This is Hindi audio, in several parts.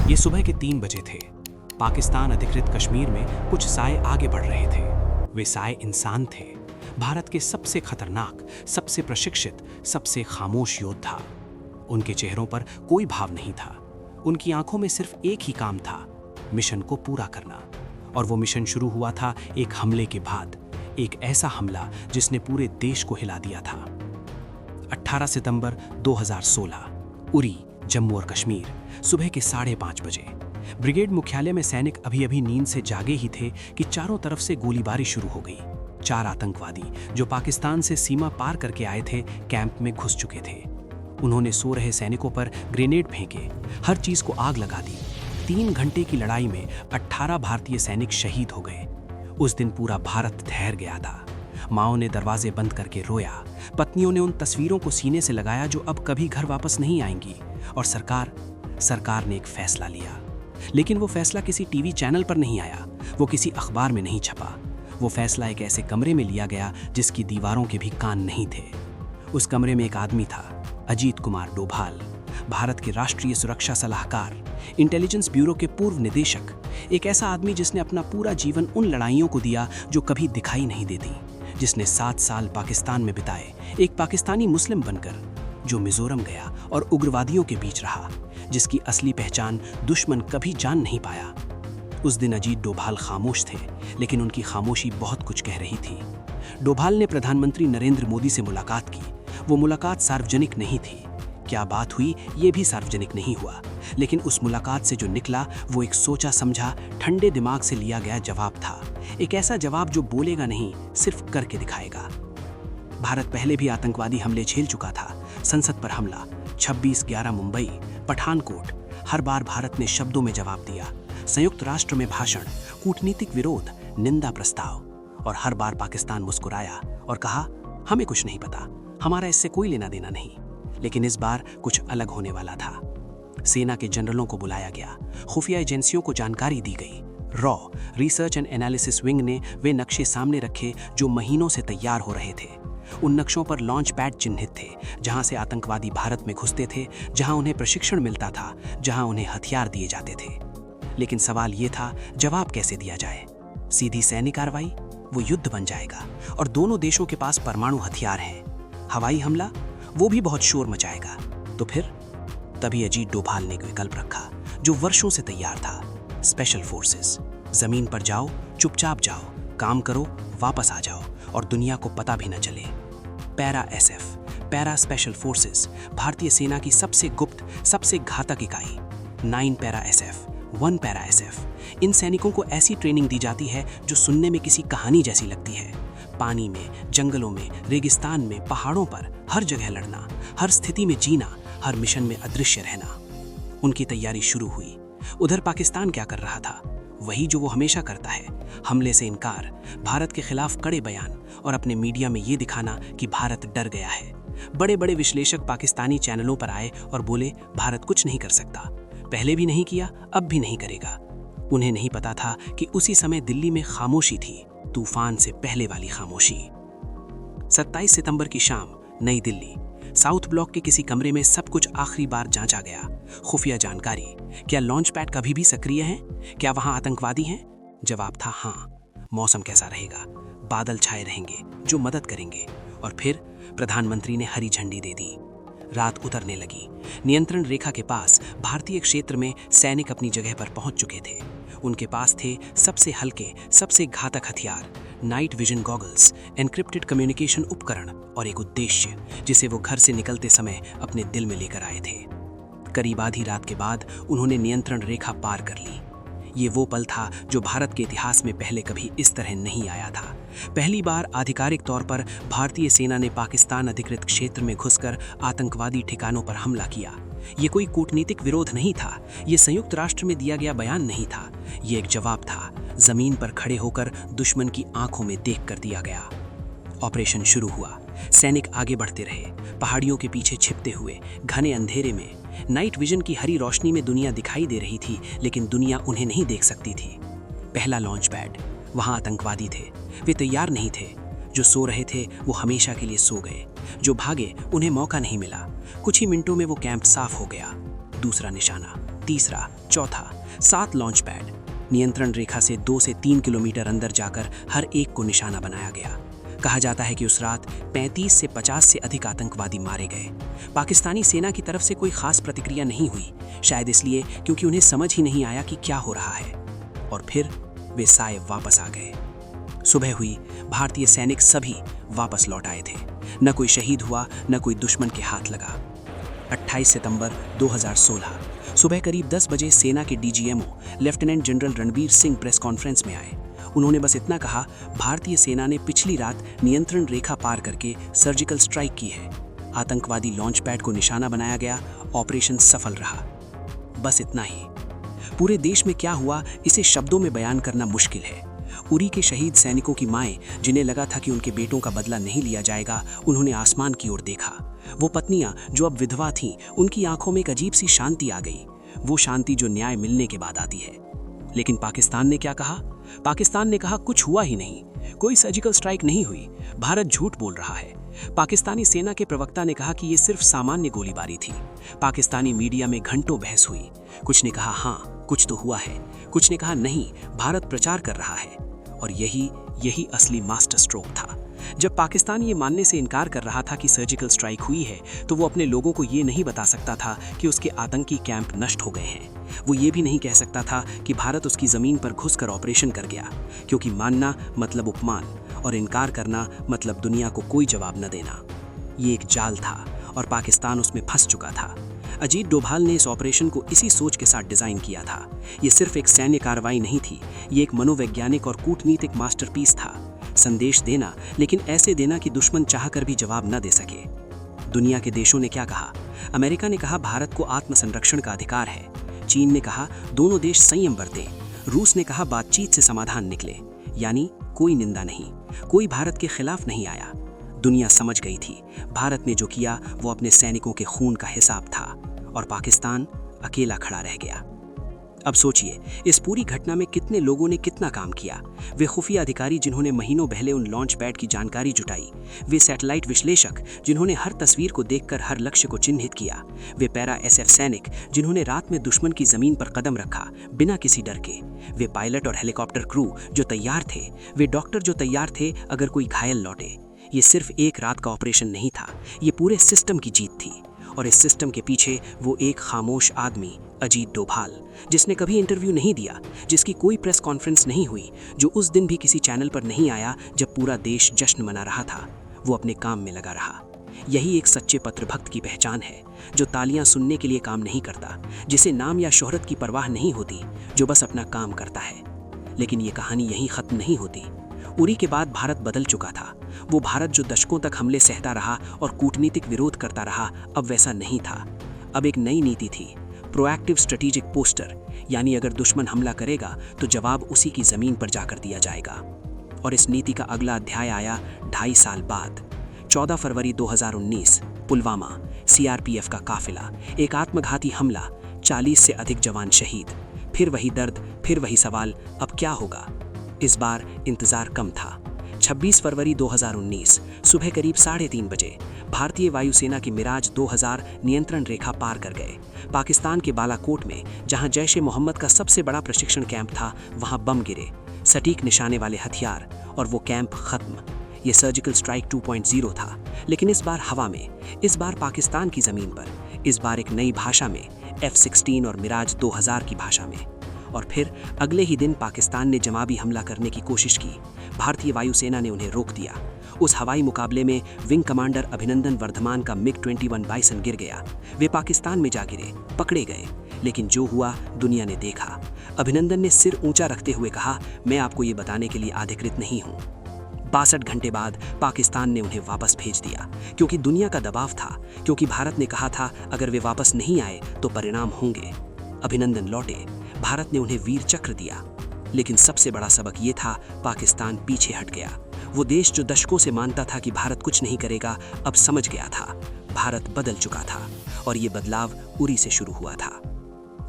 ये सुबह के 3 बजे थे। पाकिस्तान अधिकृत कश्मीर में कुछ साए आगे बढ़ रहे थे। वे साए इंसान थे, भारत के सबसे खतरनाक, सबसे प्रशिक्षित, सबसे खामोश योद्धा। उनके चेहरों पर कोई भाव नहीं था। उनकी आंखों में सिर्फ एक ही काम था, मिशन को पूरा करना। और वो मिशन शुरू हुआ था एक हमले के बाद, एक ऐसा हमला जिसने पूरे देश को हिला दिया था। 18 सितंबर 2016, उरी, जम्मू और कश्मीर, सुबह के 5:30 बजे। ब्रिगेड मुख्यालय में सैनिक अभी अभी नींद से जागे ही थे कि चारों तरफ से गोलीबारी शुरू हो गई। 4 आतंकवादी जो पाकिस्तान से सीमा पार करके आए थे, कैंप में घुस चुके थे। उन्होंने सो रहे सैनिकों पर ग्रेनेड फेंके, हर चीज को आग लगा दी। 3 घंटे की लड़ाई में 18 भारतीय सैनिक शहीद हो गए। उस दिन पूरा भारत ठहर गया था। माओं ने दरवाजे बंद करके रोया, पत्नियों ने उन तस्वीरों को सीने से लगाया जो अब कभी घर वापस नहीं आएंगी। और सरकार ने एक फैसला लिया। लेकिन वो फैसला किसी टीवी चैनल पर नहीं आया, वो किसी अखबार में नहीं छपा। वो फैसला एक ऐसे कमरे में लिया गया जिसकी दीवारों के भी कान नहीं थे। उस कमरे में एक आदमी था, अजीत कुमार डोभाल, भारत के राष्ट्रीय सुरक्षा सलाहकार, इंटेलिजेंस ब्यूरो के पूर्व निदेशक। एक ऐसा आदमी जिसने अपना पूरा जीवन उन लड़ाइयों को दिया जो कभी दिखाई नहीं देती, जिसने 7 साल पाकिस्तान में बिताए, एक पाकिस्तानी मुस्लिम बनकर, जो मिजोरम गया और उग्रवादियों के बीच रहा, जिसकी असली पहचान दुश्मन कभी जान नहीं पाया। उस दिन अजीत डोभाल खामोश थे, लेकिन उनकी खामोशी बहुत कुछ कह रही थी। डोभाल ने प्रधानमंत्री नरेंद्र मोदी से मुलाकात की। वो मुलाकात सार्वजनिक नहीं थी। क्या बात हुई ये भी सार्वजनिक नहीं हुआ, लेकिन उस मुलाकात से जो निकला वो एक सोचा समझा, ठंडे दिमाग से लिया गया जवाब था। एक ऐसा जवाब जो बोलेगा नहीं, सिर्फ करके दिखाएगा। भारत पहले भी आतंकवादी हमले झेल चुका था। संसद पर हमला, 26/11 मुंबई, पठानकोट। हर बार भारत ने शब्दों में जवाब दिया। संयुक्त राष्ट्र में भाषण, कूटनीतिक विरोध, निंदा प्रस्ताव। और हर बार पाकिस्तान मुस्कुराया और कहा, हमें कुछ नहीं पता, हमारा इससे कोई लेना देना नहीं। लेकिन इस बार कुछ अलग होने वाला था। सेना के जनरलों को बुलाया गया, खुफिया एजेंसियों को जानकारी दी गई। Raw research and analysis wing ने वे नक्शे सामने रखे जो महीनों से तैयार हो रहे थे। उन नक्शों पर लॉन्च पैड चिन्हित थे, जहां से आतंकवादी भारत में घुसते थे, जहां उन्हें प्रशिक्षण मिलता था, जहां उन्हें हथियार दिए जाते थे। लेकिन सवाल ये था, जवाब कैसे दिया जाए? सीधी सैनिक कार्रवाई? वो युद्ध बन जाएगा। और दोनों देशों के पास परमाणु हथियार हैं। हवाई हमला? वो भी बहुत शोर मचाएगा। तो फिर? तभी अजीत डोभाल ने एक विकल्प रखा जो वर्षों से तैयार था। Special forces. जमीन पर जाओ, चुपचाप जाओ, काम करो, वापस आ जाओ और दुनिया को पता भी न चले। Para SF, para special forces, भारतीय सेना की सबसे गुप्त, सबसे घातक इकाई। 9 पैरा SF, 1 पैरा SF। इन सैनिकों को ऐसी ट्रेनिंग दी जाती है जो सुनने में किसी कहानी जैसी लगती है। पानी में, जंगलों में, रेगिस्तान में, पहाड़ों पर, हर जगह लड़ना, हर स्थिति में जीना, हर मिशन में अदृश्य रहना। उनकी तैयारी शुरू हुई। उधर पाकिस्तान क्या कर रहा था? वही जो वो हमेशा करता है, हमले से इनकार, भारत के खिलाफ कड़े बयान और अपने मीडिया में ये दिखाना कि भारत डर गया है। बड़े बड़े विश्लेषक पाकिस्तानी चैनलों पर आए और बोले, भारत कुछ नहीं कर सकता, पहले भी नहीं किया, अब भी नहीं करेगा। उन्हें नहीं पता था कि उसी समय दिल्ली में खामोशी थी, तूफान से पहले वाली खामोशी। 27 सितंबर की शाम, नई दिल्ली, साउथ ब्लॉक के किसी कमरे में सब कुछ आखिरी बार जांचा गया। खुफिया जानकारी, क्या लॉन्च पैड कभी भी सक्रिय है? क्या वहां आतंकवादी हैं? जवाब था हाँ। मौसम कैसा रहेगा? बादल छाए रहेंगे जो मदद करेंगे। और फिर प्रधानमंत्री ने हरी झंडी दे दी। रात उतरने लगी। नियंत्रण रेखा के पास भारतीय क्षेत्र में सैनिक अपनी जगह पर पहुंच चुके थे। उनके पास थे सबसे हल्के, सबसे घातक हथियार, night vision goggles, encrypted communication उपकरण और एक उद्देश्य जिसे वो घर से निकलते समय अपने दिल में लेकर आए थे। करीब आधी रात के बाद उन्होंने नियंत्रण रेखा पार कर ली। ये वो पल था जो भारत के इतिहास में पहले कभी इस तरह नहीं आया था। पहली बार आधिकारिक तौर पर भारतीय सेना ने पाकिस्तान अधिकृत क्षेत्र में घुसकर आतंकवादी ठिकानों पर हमला किया। ये कोई कूटनीतिक विरोध नहीं था, ये संयुक्त राष्ट्र में दिया गया बयान नहीं था, ये एक जवाब था, जमीन पर खड़े होकर दुश्मन की आंखों में देख कर दिया गया। ऑपरेशन शुरू हुआ। सैनिक आगे बढ़ते रहे, पहाड़ियों के पीछे छिपते हुए, घने अंधेरे में। नाइट विजन की हरी रोशनी में दुनिया दिखाई दे रही थी, लेकिन दुनिया उन्हें नहीं देख सकती थी। पहला लॉन्च पैड, वहां आतंकवादी थे। वे तैयार नहीं थे। जो सो रहे थे वो हमेशा के लिए सो गए। जो भागे उन्हें मौका नहीं मिला। कुछ ही मिनटों में वो कैंप साफ हो गया। दूसरा निशाना, तीसरा, चौथा, 7 लॉन्च पैड। नियंत्रण रेखा से 2 से 3 किलोमीटर अंदर जाकर हर एक को निशाना बनाया गया। कहा जाता है कि उस रात 35 से 50 से अधिक आतंकवादी मारे गए। पाकिस्तानी सेना की तरफ से कोई खास प्रतिक्रिया नहीं हुई, शायद इसलिए क्योंकि उन्हें समझ ही नहीं आया कि क्या हो रहा है। और फिर वे साए वापस आ गए। सुबह हुई, भारतीय सैनिक सभी वापस लौट आए थे। न कोई शहीद हुआ, न कोई दुश्मन के हाथ लगा। 28 सितंबर 2016 सुबह करीब 10 बजे सेना के DGMO lieutenant general Ranbir Singh press conference में आए। उन्होंने बस इतना कहा, भारतीय सेना ने पिछली रात नियंत्रण रेखा पार करके सर्जिकल स्ट्राइक की है। आतंकवादी लॉन्च पैड को निशाना बनाया गया, ऑपरेशन सफल रहा। बस इतना ही। पूरे देश में क्या हुआ इसे शब्दों में बयान करना मुश्किल है। उरी के शहीद सैनिकों की माएं, जिन्हें लगा था कि उनके बेटों का बदला नहीं लिया जाएगा, उन्होंने आसमान की ओर देखा। वो पत्नियां जो अब विधवा थीं, उनकी आंखों में एक अजीब सी शांति आ गई, वो शांति जो न्याय मिलने के बाद आती है। लेकिन पाकिस्तान ने क्या कहा? पाकिस्तान ने कहा कुछ हुआ ही नहीं, कोई सर्जिकल स्ट्राइक नहीं हुई, भारत झूठ बोल रहा है। पाकिस्तानी सेना के प्रवक्ता ने कहा कि ये सिर्फ सामान्य गोलीबारी थी। पाकिस्तानी मीडिया में घंटों बहस हुई। कुछ ने कहा हाँ कुछ तो हुआ है, कुछ ने कहा नहीं भारत प्रचार कर रहा है। और यही असली मास्टर स्ट्रोक था। जब पाकिस्तान ये मानने से इनकार कर रहा था कि सर्जिकल स्ट्राइक हुई है, तो वो अपने लोगों को ये नहीं बता सकता था कि उसके आतंकी कैंप नष्ट हो गए हैं। वो ये भी नहीं कह सकता था कि भारत उसकी जमीन पर घुसकर ऑपरेशन कर गया, क्योंकि मानना मतलब उपमान और इनकार करना मतलब दुनिया को कोई जवाब न देना। ये एक जाल था और पाकिस्तान उसमें फंस चुका था। अजीत डोभाल ने इस ऑपरेशन को इसी सोच के साथ डिजाइन किया था। ये सिर्फ एक सैन्य कार्रवाई नहीं थी, ये एक मनोवैज्ञानिक और कूटनीतिक मास्टरपीस था। संदेश देना, लेकिन ऐसे देना कि दुश्मन चाहकर भी जवाब न दे सके। दुनिया के देशों ने क्या कहा? अमेरिका ने कहा भारत को आत्मसंरक्षण का अधिकार है। चीन ने कहा दोनों देश संयम बरतें। रूस ने कहा बातचीत से समाधान निकले। यानी कोई निंदा नहीं, कोई भारत के खिलाफ नहीं आया। दुनिया समझ गई थी भारत ने जो किया वो अपने सैनिकों के खून का हिसाब था, और पाकिस्तान अकेला खड़ा रह गया। अब सोचिए इस पूरी घटना में कितने लोगों ने कितना काम किया। वे खुफिया अधिकारी जिन्होंने महीनों पहले उन लॉन्च पैड की जानकारी जुटाई, वे सैटेलाइट विश्लेषक जिन्होंने हर तस्वीर को देखकर हर लक्ष्य को चिन्हित किया, वे पैरा एसएफ सैनिक जिन्होंने रात में दुश्मन की जमीन पर कदम रखा बिना किसी डर के, वे पायलट और हेलीकॉप्टर क्रू जो तैयार थे, वे डॉक्टर जो तैयार थे अगर कोई घायल लौटे। ये सिर्फ एक रात का ऑपरेशन नहीं था, ये पूरे सिस्टम की जीत थी। और इस सिस्टम के पीछे वो एक खामोश आदमी, अजीत डोभाल, जिसने कभी इंटरव्यू नहीं दिया, जिसकी कोई प्रेस कॉन्फ्रेंस नहीं हुई, जो उस दिन भी किसी चैनल पर नहीं आया जब पूरा देश जश्न मना रहा था। वो अपने काम में लगा रहा। यही एक सच्चे पत्रभक्त की पहचान है, जो तालियां सुनने के लिए काम नहीं करता, जिसे नाम या शोहरत की परवाह नहीं होती, जो बस अपना काम करता है। लेकिन ये कहानी यहीं खत्म नहीं होती। उरी के बाद भारत बदल चुका था। वो भारत जो दशकों तक हमले सहता रहा और कूटनीतिक विरोध करता रहा, अब वैसा नहीं था। अब एक नई नीति थी, प्रोएक्टिव स्ट्रेटेजिक पोस्टर, यानी अगर दुश्मन हमला करेगा तो जवाब उसी की जमीन पर जाकर दिया जाएगा। और इस नीति का अगला अध्याय आया 2.5 साल बाद। 14 फरवरी 2019, पुलवामा, सीआरपीएफ का काफिला, एक आत्मघाती हमला, 40 से अधिक जवान शहीद। फिर वही दर्द, फिर वही सवाल, अब क्या होगा? इस बार इंतजार कम था। 26 फरवरी 2019 सुबह करीब 3:30 बजे भारतीय वायुसेना की मिराज 2000 नियंत्रण रेखा पार कर गए। पाकिस्तान के बालाकोट में, जहां जैश ए मोहम्मद का सबसे बड़ा प्रशिक्षण कैंप था, वहां बम गिरे, सटीक निशाने वाले हथियार, और वो कैंप खत्म। ये सर्जिकल स्ट्राइक 2.0 था, लेकिन इस बार हवा में, इस बार पाकिस्तान की जमीन पर, इस बार एक नई भाषा में, F-16 और मिराज 2000 की भाषा में। और फिर अगले ही दिन पाकिस्तान ने जवाबी हमला करने की कोशिश की। भारतीय वायुसेना ने उन्हें रोक दिया। उस हवाई मुकाबले में विंग कमांडर अभिनंदन वर्धमान का MiG-21 बाइसन गिर गया। वे पाकिस्तान में जा गिरे, पकड़े गए। लेकिन जो हुआ दुनिया ने देखा। अभिनंदन ने सिर ऊंचा रखते हुए कहा, मैं आपको ये बताने के लिए अधिकृत नहीं हूँ। 62 घंटे बाद पाकिस्तान ने उन्हें वापस भेज दिया, क्योंकि दुनिया का दबाव था, क्योंकि भारत ने कहा था अगर वे वापस नहीं आए तो परिणाम होंगे। अभिनंदन लौटे, भारत ने उन्हें वीर चक्र दिया। लेकिन सबसे बड़ा सबक ये था, पाकिस्तान पीछे हट गया। वो देश जो दशकों से मानता था कि भारत कुछ नहीं करेगा, अब समझ गया था भारत बदल चुका था। और ये बदलाव उरी से शुरू हुआ था।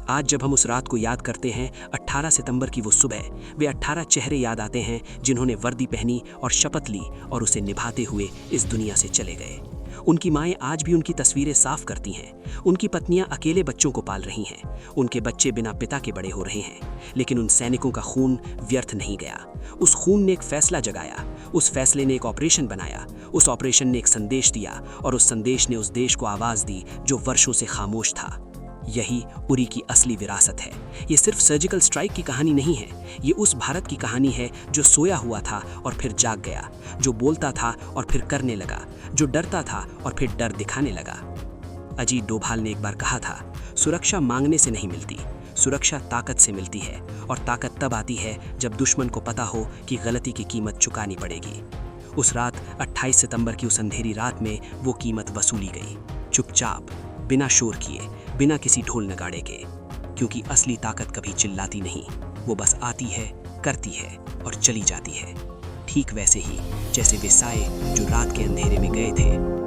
आज जब हम उस रात को याद करते हैं, 18 सितंबर की वो सुबह, वे 18 चेहरे याद आते हैं जिन्होंने वर्दी पहनी और शपथ ली और उसे निभाते हुए इस दुनिया से चले गए। उनकी माएं आज भी उनकी तस्वीरें साफ करती हैं। उनकी पत्नियां अकेले बच्चों को पाल रही हैं। उनके बच्चे बिना पिता के बड़े हो रहे हैं। लेकिन उन सैनिकों का खून व्यर्थ नहीं गया। उस खून ने एक फैसला जगाया, उस फैसले ने एक ऑपरेशन बनाया, उस ऑपरेशन ने एक संदेश दिया, और उस संदेश ने उस देश को आवाज दी जो वर्षों से खामोश था। यही उरी की असली विरासत है। ये सिर्फ सर्जिकल स्ट्राइक की कहानी नहीं है, ये उस भारत की कहानी है जो सोया हुआ था और फिर जाग गया, जो बोलता था और फिर करने लगा, जो डरता था और फिर डर दिखाने लगा। अजीत डोभाल ने एक बार कहा था, सुरक्षा मांगने से नहीं मिलती, सुरक्षा ताकत से मिलती है, और ताकत तब आती है जब दुश्मन को पता हो कि गलती की कीमत चुकानी पड़ेगी। उस रात 28 सितंबर की उस अंधेरी रात में वो कीमत वसूली गई, चुपचाप, बिना शोर किए, बिना किसी ढोल नगाड़े के। क्योंकि असली ताकत कभी चिल्लाती नहीं, वो बस आती है, करती है और चली जाती है। ठीक वैसे ही जैसे वे साए जो रात के अंधेरे में गए थे